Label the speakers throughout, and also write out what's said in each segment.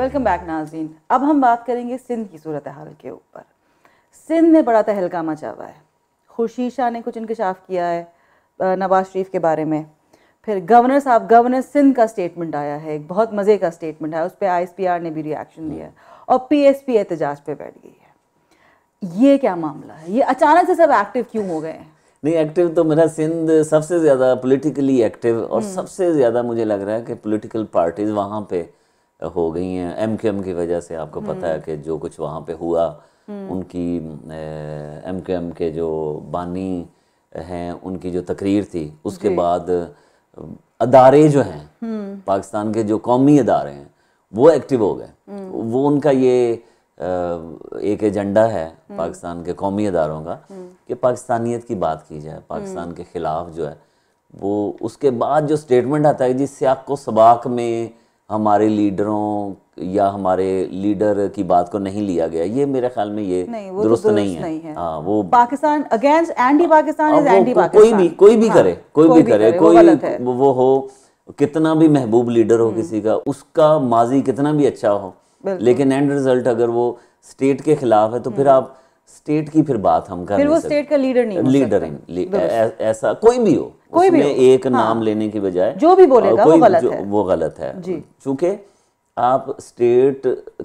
Speaker 1: Welcome back नाज़रीन। अब हम बात करेंगे सिंध की सूरत हाल के ऊपर। सिंध में बड़ा तहलका मचा हुआ है। खुर्शीद शाह ने कुछ इंकशाफ किया है नवाज शरीफ के बारे में। फिर गवर्नर सिंध का स्टेटमेंट आया है, एक बहुत मज़े का स्टेटमेंट है, उस पर ISPR ने भी रिएक्शन दिया है और PSP एहतजाज पे बैठ गई है। ये क्या मामला है? ये अचानक से सब एक्टिव क्यों हो गए हैं?
Speaker 2: नहीं, एक्टिव तो मेरा सिंध सबसे ज़्यादा पॉलिटिकली एक्टिव और सबसे ज़्यादा मुझे लग रहा है कि पॉलिटिकल पार्टीज़ वहाँ पे हो गई हैं MQM की वजह से। आपको पता है कि जो कुछ वहाँ पे हुआ, उनकी MQM के जो बानी हैं उनकी जो तकरीर थी, उसके बाद अदारे जो हैं पाकिस्तान के, जो कौमी अदारे हैं, वो एक्टिव हो गए। वो उनका ये एक एजेंडा है पाकिस्तान के कौमी अदारों का कि पाकिस्तानियत की बात की जाए, पाकिस्तान के ख़िलाफ़ जो है वो। उसके बाद जो स्टेटमेंट आता है जिस सियाक व सबाक में हमारे लीडरों या हमारे लीडर की बात को नहीं लिया गया, ये मेरे ख्याल में ये दुरुस्त नहीं है। हाँ, वो
Speaker 1: Pakistan against anti Pakistan is anti Pakistan.
Speaker 2: कोई भी करे, कोई वो हो, कितना भी महबूब लीडर हो किसी का, उसका माजी कितना भी अच्छा हो, लेकिन एंड रिजल्ट अगर वो स्टेट के खिलाफ है तो फिर आप स्टेट की फिर बात हम कर नहीं सकते।
Speaker 1: फिर वो स्टेट का लीडर नहीं हो
Speaker 2: लीडर ऐसा कोई भी हो, उसमें एक नाम लेने की बजाय
Speaker 1: जो भी बोलेगा वो गलत है।
Speaker 2: चूंकि आप स्टेट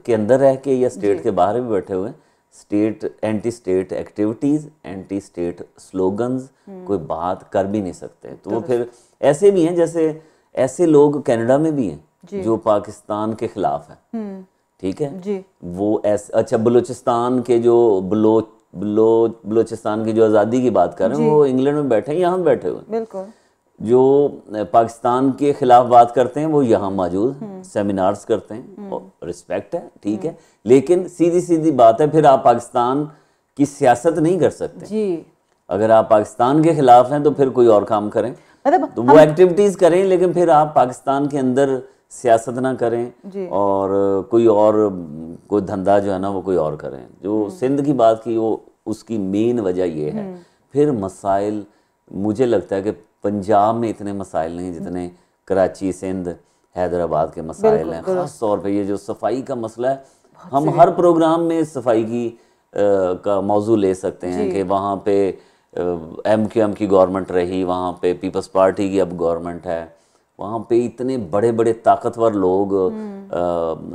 Speaker 2: के अंदर रह के या स्टेट के बाहर भी बैठे हुए, state anti state activities, anti state slogans कोई बात कर भी नहीं सकते। तो वो फिर ऐसे भी हैं, जैसे ऐसे लोग कनाडा में भी हैं जो पाकिस्तान के खिलाफ है, ठीक है जी। वो अच्छा, बलूचिस्तान के जो बलूचिस्तान की जो आज़ादी की बात कर रहे हैं, वो इंग्लैंड में बैठे हैं, यहाँ बैठे हुए।
Speaker 1: बिल्कुल।
Speaker 2: जो पाकिस्तान के खिलाफ बात करते हैं वो यहाँ मौजूद सेमिनार्स करते हैं, और रिस्पेक्ट है, ठीक है, लेकिन सीधी सीधी बात है, फिर आप पाकिस्तान की सियासत नहीं कर सकते जी। अगर आप पाकिस्तान के खिलाफ हैं तो फिर कोई और काम करें, मतलब तो वो एक्टिविटीज़ करें, लेकिन फिर आप पाकिस्तान के अंदर सियासत ना करें और कोई धंधा जो है ना वो कोई और करें। जो सिंध की बात की, वो उसकी मेन वजह ये है। फिर मसाइल, मुझे लगता है कि पंजाब में इतने मसाइल नहीं जितने कराची, सिंध, हैदराबाद के मसाइल हैं। ख़ास तौर पे ये जो सफाई का मसला है, हम हर प्रोग्राम में सफाई की का मौजू ले सकते हैं कि वहाँ पे MQM की गवर्नमेंट रही, वहाँ पे पीपल्स पार्टी की अब गवर्नमेंट है, वहाँ पे इतने बड़े बड़े ताकतवर लोग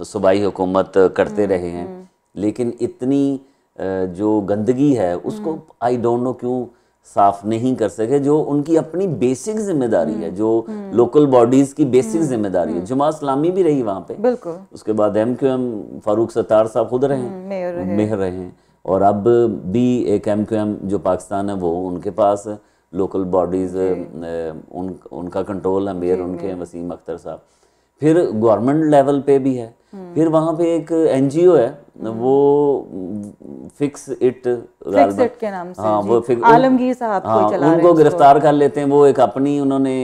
Speaker 2: सूबाई हुकूमत करते रहे हैं, लेकिन इतनी जो गंदगी है उसको आई डोंट नो क्यों साफ नहीं कर सके, जो उनकी अपनी बेसिक जिम्मेदारी है, जो लोकल बॉडीज की बेसिक जिम्मेदारी है। जमात इस्लामी भी रही वहाँ पे, बिल्कुल। उसके बाद MQM, फारूक सत्तार साहब खुद रहे, मेयर रहे हैं, और अब भी एक MQM जो पाकिस्तान है वो उनके पास लोकल बॉडीज़ उनका कंट्रोल है, मेयर उनके हैं वसीम अख्तर साहब। फिर गवर्नमेंट लेवल पे भी है, फिर वहाँ पे एक NGO है, वो फिक्स इट
Speaker 1: के नाम से, हाँ, वो आलमगीर साहब
Speaker 2: को चला रहे हैं, उनको गिरफ्तार कर लेते हैं। वो एक अपनी उन्होंने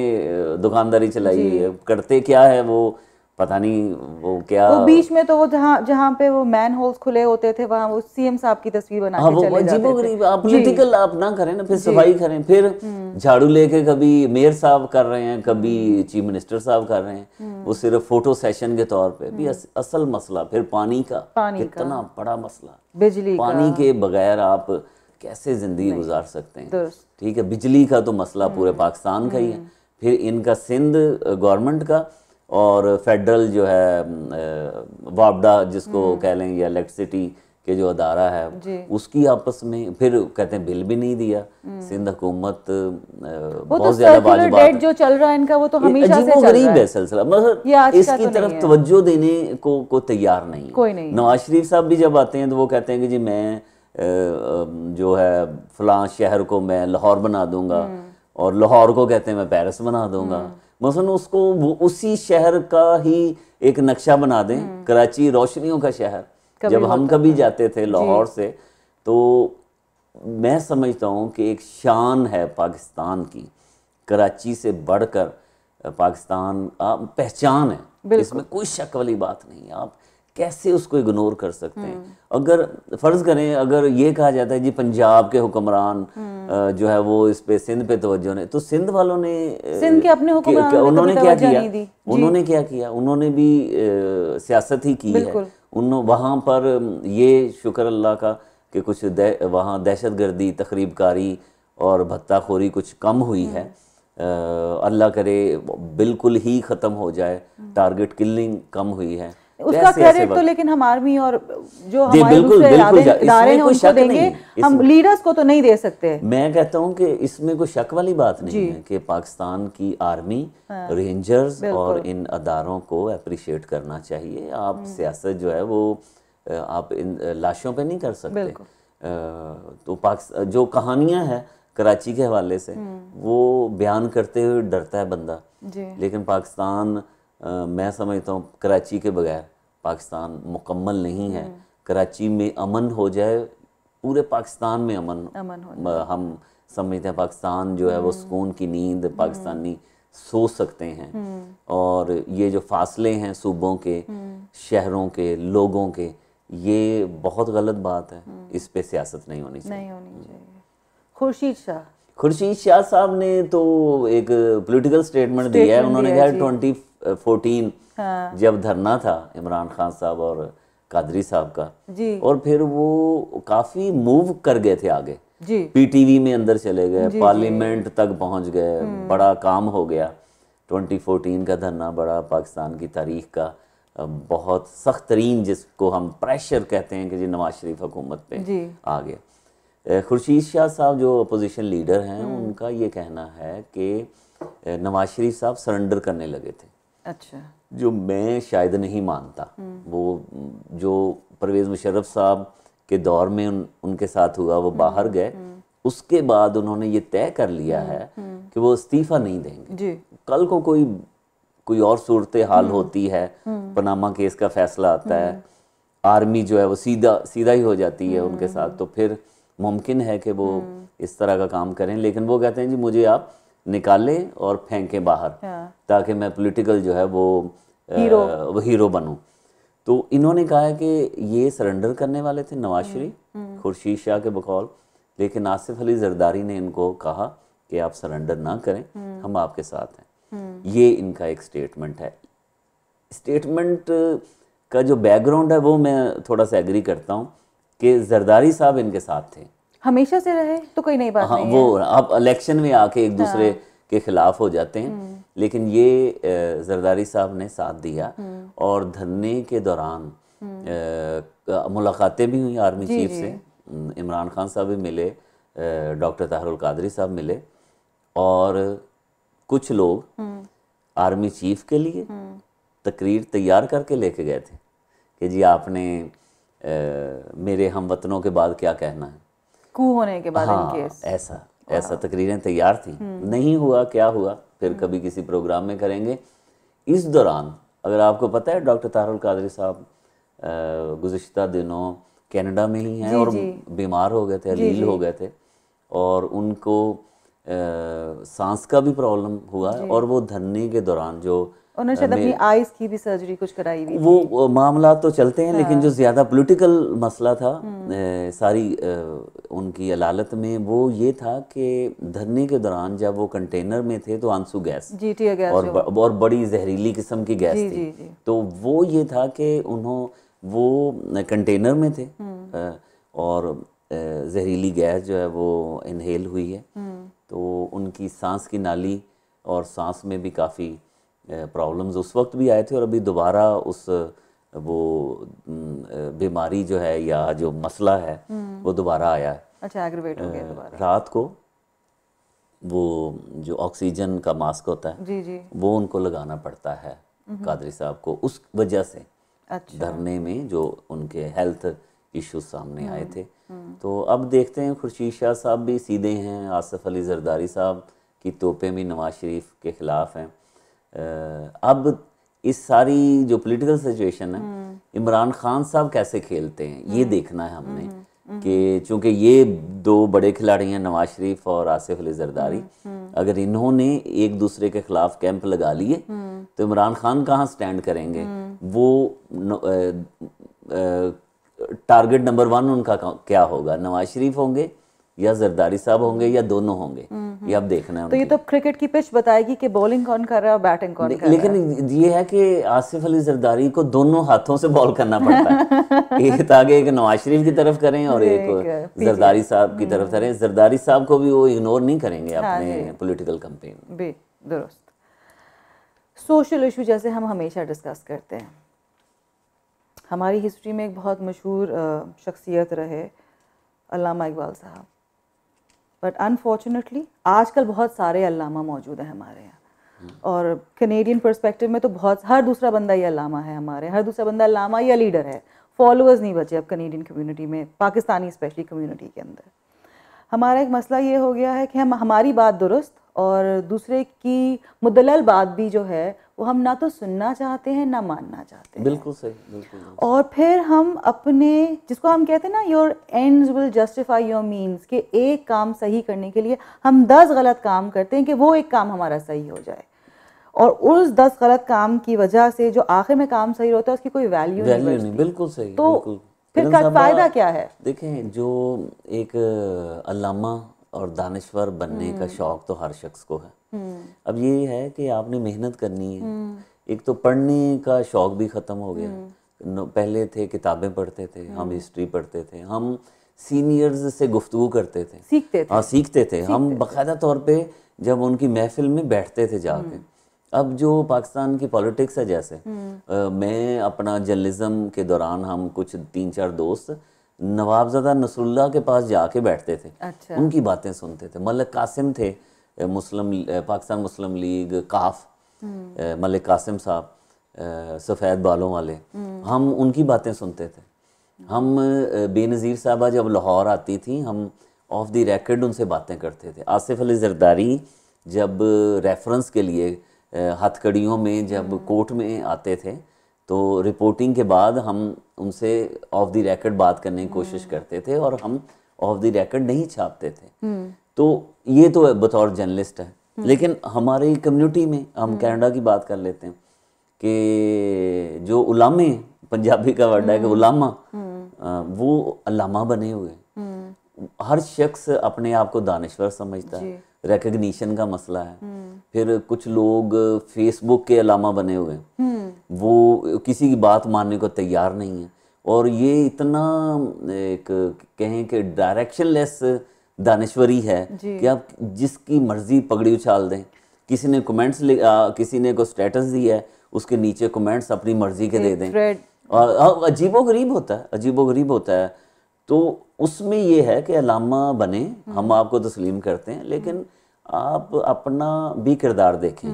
Speaker 2: दुकानदारी चलाई है, करते क्या है वो पता नहीं, वो क्या, वो
Speaker 1: बीच में तो वो जहाँ पे वो मैन होल्स खुले होते थे वहाँ वो CM साहब की तस्वीर बना के चले जाते थे।
Speaker 2: आप पॉलिटिकल आप ना करें ना, फिर सफाई करें, फिर झाड़ू लेके कभी मेयर साहब कर रहे हैं, कभी चीफ मिनिस्टर साहब कर रहे हैं, वो सिर्फ फोटो सेशन के तौर पे भी। असल मसला फिर पानी का कितना बड़ा मसला, बिजली, पानी के बगैर आप कैसे जिंदगी गुजार सकते हैं, ठीक है। बिजली का तो मसला पूरे पाकिस्तान का ही है, फिर इनका सिंध गवर्नमेंट का, और फेडरल जो है वापडा जिसको कह लें, या इलेक्ट्रिसिटी के जो अदारा है उसकी आपस में, फिर कहते हैं बिल भी नहीं दिया सिंध हुकूमत। बहुत ज्यादा वाजिब
Speaker 1: डेट जो चल रहा है इनका, वो तो हमेशा से चल रहा
Speaker 2: है सिलसिला, मगर इसकी तरफ तवज्जो देने को तैयार नहीं, कोई नहीं। नवाज शरीफ साहब भी जब आते हैं तो वो कहते हैं कि जी मैं जो है फलां शहर को मैं लाहौर बना दूंगा, और लाहौर को कहते हैं मैं पेरिस बना दूंगा। मसलन उसको वो उसी शहर का ही एक नक्शा बना दें, कराची रोशनियों का शहर। जब हम कभी जाते थे लाहौर से, तो मैं समझता हूँ कि एक शान है पाकिस्तान की, कराची से बढ़कर पाकिस्तान पहचान है, इसमें कोई शक वाली बात नहीं। आप कैसे उसको इग्नोर कर सकते हैं। अगर फर्ज करें, अगर ये कहा जाता है जी पंजाब के हुक्मरान जो है वो इस पे सिंध पे तवज्जो ने, तो सिंध वालों ने
Speaker 1: सिंध के अपने हुक्मरानों ने
Speaker 2: उन्होंने
Speaker 1: कभी
Speaker 2: क्या
Speaker 1: तवज्जो
Speaker 2: किया,
Speaker 1: नहीं दी।
Speaker 2: उन्होंने क्या किया, उन्होंने भी सियासत ही की है। वहाँ पर ये शुक्र अल्लाह का कि कुछ वहाँ दहशतगर्दी, तखरीबकारी और भत्ताखोरी कुछ कम हुई है। अल्लाह करे बिल्कुल ही ख़त्म हो जाए, टारगेट किलिंग कम हुई है।
Speaker 1: उसका क्रेडिट तो लेकिन हम आर्मी और जो हमारे दूसरे इदारे हैं उनको देंगे, हम लीडर्स को तो नहीं दे सकते।
Speaker 2: मैं कहता हूँ कि इसमें कोई शक वाली बात नहीं है कि पाकिस्तान की आर्मी, रेंजर्स और इन अदारों को अप्रिशिएट करना चाहिए। आप सियासत जो है वो आप इन लाशों पे नहीं कर सकते। तो पाकिस्तान जो कहानियां हैं कराची के हवाले से वो बयान करते हुए डरता है बंदा, लेकिन पाकिस्तान मैं समझता हूँ कराची के बगैर पाकिस्तान मुकम्मल नहीं है। कराची में अमन हो जाए, पूरे पाकिस्तान में अमन हम समझते हैं। पाकिस्तान जो है वो सुकून की नींद पाकिस्तानी सो सकते हैं। और ये जो फासले हैं सूबों के, शहरों के, लोगों के, ये बहुत गलत बात है। इस पे सियासत नहीं होनी चाहिए। खुर्शीद शाह साहब ने तो एक पॉलिटिकल स्टेटमेंट दिया है। उन्होंने कहा 2014 जब धरना था इमरान खान साहब और कादरी साहब का, और फिर वो काफ़ी मूव कर गए थे आगे, पीटीवी में अंदर चले गए, पार्लियामेंट तक पहुंच गए, बड़ा काम हो गया। 2014 का धरना बड़ा पाकिस्तान की तारीख का बहुत सख्त तरीन, जिसको हम प्रेशर कहते हैं कि जी नवाज शरीफ हुकूमत पे आ गया। खुर्शीद शाह साहब जो अपोजिशन लीडर हैं, उनका ये कहना है कि नवाज शरीफ साहब सरेंडर करने लगे थे।
Speaker 1: अच्छा।
Speaker 2: जो मैं शायद नहीं मानता। वो जो परवेज़ मुशर्रफ साहब के दौर में उनके साथ हुआ, वो बाहर गए, उसके बाद उन्होंने ये तय कर लिया है कि वो इस्तीफ़ा नहीं देंगे। कल को कोई और सूरत हाल होती है, पनामा केस का फैसला आता है, आर्मी जो है वो सीधा ही हो जाती है उनके साथ, तो फिर मुमकिन है कि वो इस तरह का काम करें। लेकिन वो कहते हैं जी मुझे आप निकालें और फेंकें बाहर, ताकि मैं पॉलिटिकल जो है वो हीरो बनूं। तो इन्होंने कहा है कि ये सरेंडर करने वाले थे नवाज शरीफ खुर्शीद शाह के बकौल, लेकिन आसिफ अली जरदारी ने इनको कहा कि आप सरेंडर ना करें, हम आपके साथ हैं। ये इनका एक स्टेटमेंट है। स्टेटमेंट का जो बैकग्राउंड है वो मैं थोड़ा सा एग्री करता हूँ कि जरदारी साहब इनके साथ थे,
Speaker 1: हमेशा से रहे, तो कोई नई बात नहीं है।
Speaker 2: वो अब इलेक्शन में आके एक दूसरे के खिलाफ हो जाते हैं, लेकिन ये जरदारी साहब ने साथ दिया। और धरने के दौरान मुलाकातें भी हुई आर्मी चीफ से, इमरान खान साहब भी मिले, डॉक्टर ताहिरुल कादरी साहब मिले, और कुछ लोग आर्मी चीफ के लिए तकरीर तैयार करके लेके गए थे कि जी आपने मेरे हमवतनों के बाद क्या कहना है,
Speaker 1: कू होने के बाद।
Speaker 2: हाँ, ऐसा तकरीरें तैयार थी। नहीं हुआ, क्या हुआ, फिर कभी किसी प्रोग्राम में करेंगे। इस दौरान अगर आपको पता है डॉक्टर ताहिरुल कादरी साहब गुज़िश्ता दिनों कनाडा में ही हैं और बीमार हो गए थे, अलील हो गए थे, और उनको सांस का भी प्रॉब्लम हुआ, और वो धरने के दौरान जो
Speaker 1: उन्होंने शायद अपनी आईज की भी सर्जरी कुछ कराई हुई थी।
Speaker 2: वो मामला तो चलते हैं, लेकिन जो ज़्यादा पॉलिटिकल मसला था सारी उनकी अदालत में, वो ये था कि धरने के दौरान जब वो कंटेनर में थे तो आंसू गैस और बड़ी जहरीली किस्म की गैस थी। तो वो ये था कि वो कंटेनर में थे और जहरीली गैस जो है वो इनहेल हुई है, तो उनकी सांस की नाली और सांस में भी काफ़ी प्रॉब्लम्स उस वक्त भी आए थे, और अभी दोबारा वो बीमारी जो है या जो मसला है वो दोबारा आया है।
Speaker 1: अच्छा, एग्रीवेट हो गया दोबारा।
Speaker 2: रात को वो जो ऑक्सीजन का मास्क होता है वो उनको लगाना पड़ता है कादरी साहब को, उस वजह से धरने में जो उनके हेल्थ इश्यूज सामने आए थे। तो अब देखते हैं, खुर्शीद शाह साहब भी सीधे हैं, आसिफ अली जरदारी साहब की तोपें भी नवाज शरीफ के खिलाफ हैं। अब इस सारी जो पॉलिटिकल सिचुएशन है, इमरान खान साहब कैसे खेलते हैं ये देखना है हमने, कि चूंकि ये दो बड़े खिलाड़ी हैं नवाज शरीफ और आसिफ अली जरदारी, अगर इन्होंने एक दूसरे के खिलाफ कैंप लगा लिए तो इमरान खान कहाँ स्टैंड करेंगे, वो टारगेट नंबर 1 उनका क्या होगा, नवाज शरीफ होंगे या जरदारी साहब होंगे या दोनों होंगे, ये अब देखना है।
Speaker 1: तो ये तो क्रिकेट की पिच बताएगी कि बॉलिंग कौन कर रहा है और बैटिंग कौन कर रहा है।
Speaker 2: लेकिन ये है कि आसिफ अली जरदारी को दोनों हाथों से बॉल करना पड़ता है एक ताकि एक नवाज शरीफ की तरफ करें और एक जरदारी साहब की तरफ करें। जरदारी साहब को भी वो इग्नोर नहीं करेंगे अपने पॉलिटिकल कैंपेन में।
Speaker 1: दुरुस्त। सोशल इशू जैसे हम हमेशा डिस्कस करते हैं, हमारी हिस्ट्री में एक बहुत मशहूर शख्सियत रहे अल्लामा इकबाल साहब, बट अनफॉर्चुनेटली आजकल बहुत सारे अल्लामा मौजूद हैं हमारे यहाँ, और कैनेडियन पर्सपेक्टिव में तो बहुत, हर दूसरा बंदा ये अल्लामा है हमारे, हर दूसरा बंदा अल्लामा या लीडर है। फॉलोअर्स नहीं बचे अब कैनेडियन कम्युनिटी में, पाकिस्तानी स्पेशली कम्युनिटी के अंदर। हमारा एक मसला ये हो गया है कि हम हमारी बात दुरुस्त और दूसरे की मुदल्लल बात भी जो है वो हम ना तो सुनना चाहते हैं ना मानना चाहते हैं।
Speaker 2: बिल्कुल सही, बिल्कुल।
Speaker 1: और फिर हम अपने, जिसको हम कहते हैं ना your ends will justify your means, कि एक काम सही करने के लिए हम 10 गलत काम करते हैं कि वो एक काम हमारा सही हो जाए, और उस 10 गलत काम की वजह से जो आखिर में काम सही होता है उसकी कोई वैल्यू नहीं।
Speaker 2: बिल्कुल सही।
Speaker 1: तो
Speaker 2: बिल्कुल।
Speaker 1: फिर का फायदा क्या है?
Speaker 2: देखें, जो एक अल्लामा और दानिश्वर बनने का शौक तो हर शख्स को है। अब ये है कि आपने मेहनत करनी है। एक तो पढ़ने का शौक भी ख़त्म हो गया। पहले थे किताबें पढ़ते थे, हम हिस्ट्री पढ़ते थे, हम सीनियर्स से गुफ्तगू करते थे,
Speaker 1: सीखते थे।
Speaker 2: हाँ, सीखते थे। हम बाकायदा तौर पे जब उनकी महफिल में बैठते थे जाके। अब जो पाकिस्तान की पॉलिटिक्स है, जैसे मैं अपना जर्नलिज्म के दौरान हम कुछ 3-4 दोस्त नवाबजादा नसरुल्लाह के पास जाके बैठते थे।
Speaker 1: अच्छा।
Speaker 2: उनकी बातें सुनते थे। मलिक कासिम थे, पाकिस्तान मुस्लिम लीग काफ, मलिक कासिम साहब, सफ़ेद बालों वाले, हम उनकी बातें सुनते थे। हम बेनज़ीर साहबा जब लाहौर आती थी, हम ऑफ द रिकॉर्ड उनसे बातें करते थे। आसिफ अली जरदारी जब रेफरेंस के लिए हथकड़ियों में जब कोर्ट में आते थे तो रिपोर्टिंग के बाद हम उनसे ऑफ द रिकॉर्ड बात करने की कोशिश करते थे, और हम ऑफ द रिकॉर्ड नहीं छापते थे। तो ये तो बतौर जर्नलिस्ट है। लेकिन हमारी कम्युनिटी में हम कनाडा की बात कर लेते हैं कि जो उलामे, पंजाबी का वर्ड है कि उलामा, वो अल्लामा बने हुए। हर शख्स अपने आप को दानिश्वर समझता है, रिकग्निशन का मसला है। फिर कुछ लोग फेसबुक के अलामा बने हुए, वो किसी की बात मानने को तैयार नहीं है। और ये इतना एक कहें कि डायरेक्शनलेस दानिश्वरी है कि आप जिसकी मर्जी पगड़ी उछाल दें। किसी ने कमेंट्स, किसी ने को स्टेटस दिया है, उसके नीचे कमेंट्स अपनी मर्जी के दे दें, और अजीबोगरीब होता है, अजीबोगरीब होता है। तो उसमें ये है कि अलामा बने, हम आपको तस्लीम करते हैं, लेकिन आप अपना भी किरदार देखें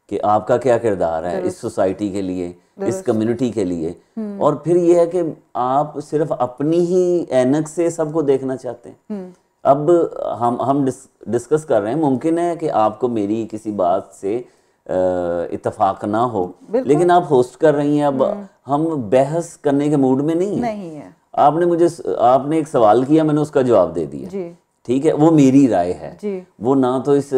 Speaker 2: कि आपका क्या किरदार है इस सोसाइटी के लिए, इस कम्युनिटी के लिए। और फिर ये है कि आप सिर्फ अपनी ही ऐनक से सबको देखना चाहते हैं। अब हम डिस्कस कर रहे हैं, मुमकिन है कि आपको मेरी किसी बात से इत्तेफाक ना हो, लेकिन आप होस्ट कर रही हैं। अब हम बहस करने के मूड में नहीं है। आपने एक सवाल किया, मैंने उसका जवाब दे दिया, ठीक है। वो मेरी राय है, वो ना तो इस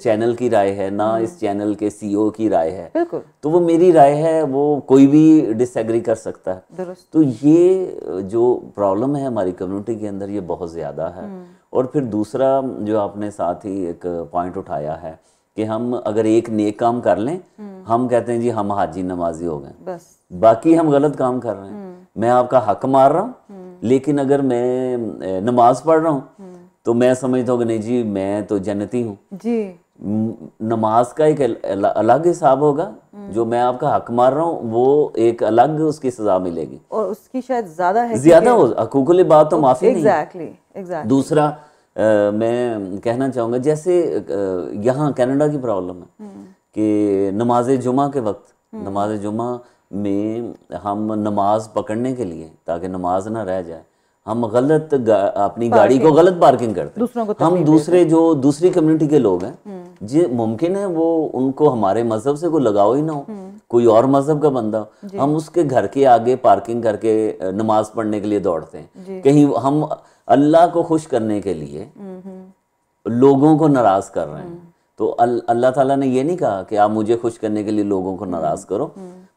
Speaker 2: चैनल की राय है, ना इस चैनल के सीईओ की राय है। तो वो मेरी राय है, वो कोई भी डिसएग्री कर सकता है। तो ये जो प्रॉब्लम है हमारी कम्युनिटी के अंदर, ये बहुत ज़्यादा है। और फिर दूसरा जो आपने साथ ही एक पॉइंट उठाया है कि हम अगर एक नेक काम कर लें, हम कहते हैं जी हम हाजी नमाजी हो गए, बाकी हम गलत काम कर रहे हैं। मैं आपका हक मार रहा हूँ, लेकिन अगर मैं नमाज पढ़ रहा हूँ तो मैं समझता हूँ कि नहीं जी मैं तो जन्नती हूँ जी। नमाज का एक अलग हिसाब होगा, जो मैं आपका हक मार रहा हूँ वो एक अलग उसकी सजा मिलेगी, और
Speaker 1: उसकी शायद
Speaker 2: ज्यादा हो हकूकुल बात तो माफी नहीं।
Speaker 1: exactly.
Speaker 2: दूसरा मैं कहना चाहूँगा, जैसे यहाँ कनाडा की प्रॉब्लम है कि नमाज जुमा के वक्त, नमाज जुमा में हम नमाज पकड़ने के लिए, ताकि नमाज ना रह जाए, हम गलत अपनी गाड़ी को गलत पार्किंग करते हैं। हम दूसरे जो दूसरी कम्युनिटी के लोग हैं, जी मुमकिन है वो उनको हमारे मजहब से कोई लगाव ही ना हो, कोई और मजहब का बंदा हो, हम उसके घर के आगे पार्किंग करके नमाज पढ़ने के लिए दौड़ते हैं। कहीं हम अल्लाह को खुश करने के लिए लोगों को नाराज कर रहे हैं। तो अल्लाह ताला ने ये नहीं कहा कि आप मुझे खुश करने के लिए लोगों को नाराज करो।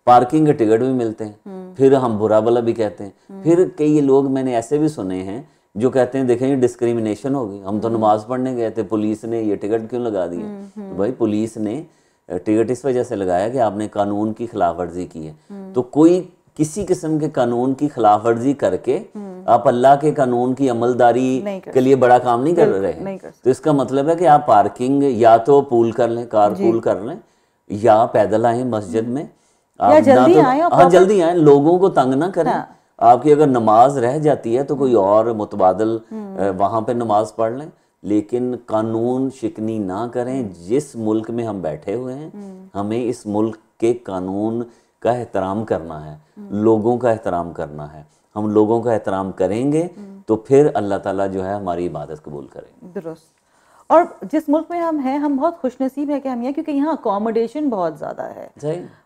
Speaker 2: पार्किंग के टिकट भी मिलते हैं, फिर हम बुरा भला भी कहते हैं। फिर कई लोग मैंने ऐसे भी सुने हैं जो कहते हैं देखें ये डिस्क्रिमिनेशन होगी, हम तो नमाज पढ़ने गए थे, पुलिस ने ये टिकट क्यों लगा दिया। तो भाई पुलिस ने टिकट इस वजह से लगाया कि आपने कानून की खिलाफ वर्जी की है। तो कोई किसी किस्म के कानून की खिलाफ वर्जी करके आप अल्लाह के कानून की अमलदारी के लिए बड़ा काम नहीं कर रहे हैं। तो इसका मतलब है कि आप पार्किंग या तो पूल कर लें, कार पूल कर लें, या पैदल आए मस्जिद में, आप
Speaker 1: जल्दी आए,
Speaker 2: हाँ जल्दी आए, लोगों को तंग ना करें। आपकी अगर नमाज रह जाती है तो कोई और मुतबादल वहां पे नमाज पढ़ लें, लेकिन कानून शिकनी ना करें। जिस मुल्क में हम बैठे हुए हैं हमें इस मुल्क के कानून का एहतराम करना है, लोगों का एहतराम करना है। हम लोगों का एहतराम करेंगे तो फिर अल्लाह ताला जो है हमारी इबादत कबूल करेंगे।
Speaker 1: दुरुस्त। और जिस मुल्क में हम हैं हम बहुत खुशनसीब है कि हम यहाँ, क्योंकि यहाँ अकोमोडेशन बहुत ज़्यादा है।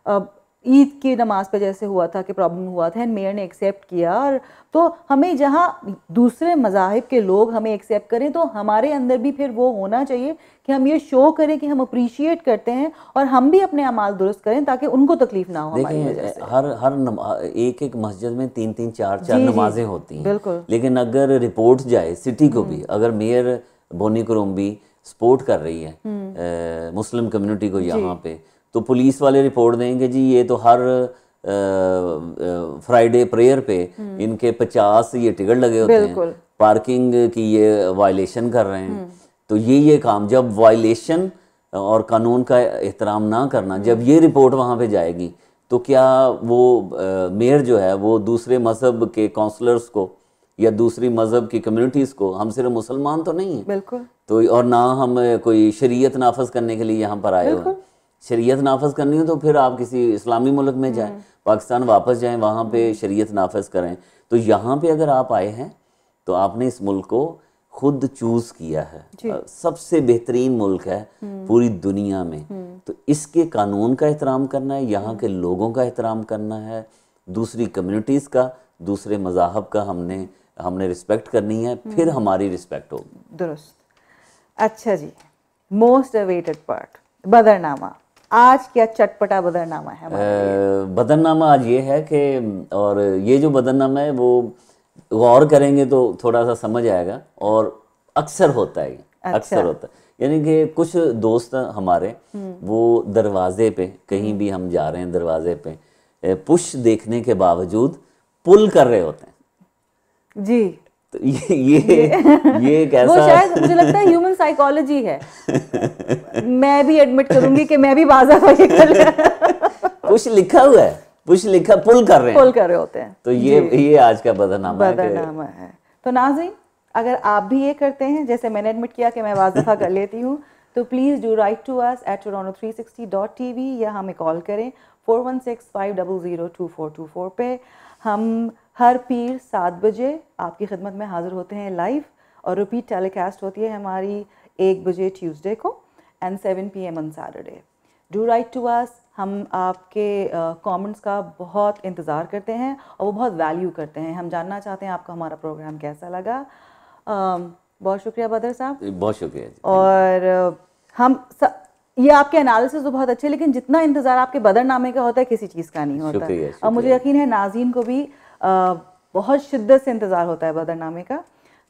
Speaker 1: अब ईद की नमाज पे जैसे हुआ था कि प्रॉब्लम हुआ था, मेयर ने एक्सेप्ट किया, और तो हमें जहाँ दूसरे मज़ाहिब के लोग हमें एक्सेप्ट करें तो हमारे अंदर भी फिर वो होना चाहिए कि हम ये शो करें कि हम अप्रिशिएट करते हैं और हम भी अपने अमाल दुरुस्त करें ताकि उनको तकलीफ ना हो हमारी वजह से।
Speaker 2: हर एक मस्जिद में 3-3 4-4 नमाजें होती हैं।
Speaker 1: बिल्कुल।
Speaker 2: लेकिन अगर रिपोर्ट जाए सिटी को भी, अगर मेयर बोनी कुरुम्बी सपोर्ट कर रही है मुस्लिम कम्युनिटी को यहाँ पे, तो पुलिस वाले रिपोर्ट देंगे जी ये तो हर फ्राइडे प्रेयर पे इनके 50 ये टिकट लगे होते हैं, पार्किंग की ये वायलेशन कर रहे हैं। तो ये काम, जब वायलेशन और कानून का एहतराम ना करना, जब ये रिपोर्ट वहाँ पे जाएगी तो क्या वो मेयर जो है वो दूसरे मजहब के काउंसलर्स को या दूसरी मजहब की कम्युनिटीज़ को, हम सिर्फ मुसलमान तो नहीं है
Speaker 1: बिल्कुल,
Speaker 2: तो, और ना हम कोई शरीयत नाफज करने के लिए यहाँ पर आए हुए। शरीयत नाफज करनी हो तो फिर आप किसी इस्लामी मुल्क में जाएं, पाकिस्तान वापस जाएं, वहाँ पे शरीयत नाफज करें। तो यहाँ पे अगर आप आए हैं तो आपने इस मुल्क को खुद चूज़ किया है, सबसे बेहतरीन मुल्क है पूरी दुनिया में। तो इसके कानून का एहतराम करना है, यहाँ के लोगों का एहतराम करना है, दूसरी कम्युनिटीज़ का, दूसरे मज़ाहब का हमने रिस्पेक्ट करनी है, फिर हमारी रिस्पेक्ट होगी।
Speaker 1: दुरुस्त। अच्छा जी, मोस्ट अवेटेड पार्ट, बदरनामा। आज क्या चटपटा बदरनामा है हमारे?
Speaker 2: बदरनामा आज ये है कि, और ये जो बदरनामा है वो गौर करेंगे तो थोड़ा सा समझ आएगा, और अक्सर होता है। अक्सर होता है, यानी कि कुछ दोस्त हमारे वो दरवाजे पे, कहीं भी हम जा रहे हैं दरवाजे पे पुश देखने के बावजूद पुल कर रहे होते हैं
Speaker 1: जी।
Speaker 2: तो ये कैसा,
Speaker 1: वो शायद मुझे लगता है ह्यूमन साइकोलॉजी है। मैं भी एडमिट करूंगी कि मैं भी बाज़ाफ़ा ये कर
Speaker 2: पुश लिखा हुआ है, पुश लिखा, पुल कर रहे
Speaker 1: होते हैं।
Speaker 2: तो ये आज का बदरनामा
Speaker 1: है। तो नाज़रीन, अगर आप भी ये करते हैं जैसे मैंने एडमिट किया कि मैं बाज़ाफ़ा कर लेती हूँ, तो please do write to us at toronto360.tv या हमें कॉल करें 4165002424 पे। हम हर पीर 7 बजे आपकी खिदमत में हाज़िर होते हैं लाइव, और रिपीट टेलीकास्ट होती है हमारी 1 बजे ट्यूसडे को and 7 PM on Saturday. Do write to us. हम आपके कमेंट्स का बहुत इंतज़ार करते हैं और वो बहुत वैल्यू करते हैं। हम जानना चाहते हैं आपको हमारा प्रोग्राम कैसा लगा। बहुत शुक्रिया बदर साहब,
Speaker 2: बहुत शुक्रिया।
Speaker 1: और ये आपके एनालिसिस तो बहुत अच्छे, लेकिन जितना इंतज़ार आपके बदरनामे का होता है किसी चीज़ का नहीं होता। और मुझे यकीन है नाज़रीन को भी बहुत शिद्दत से इंतज़ार होता है बदरनामे का।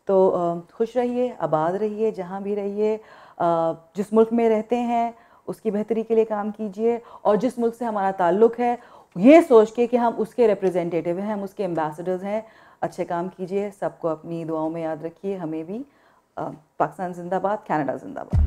Speaker 1: तो खुश रहिए, आबाद रहिए, जहाँ भी रहिए, जिस मुल्क में रहते हैं उसकी बेहतरी के लिए काम कीजिए, और जिस मुल्क से हमारा ताल्लुक़ है ये सोच के कि हम उसके रिप्रेजेंटेटिव हैं, हम उसके एम्बेसडर्स हैं, अच्छे काम कीजिए। सबको अपनी दुआओं में याद रखिए, हमें भी। पाकिस्तान जिंदाबाद, कनाडा जिंदाबाद।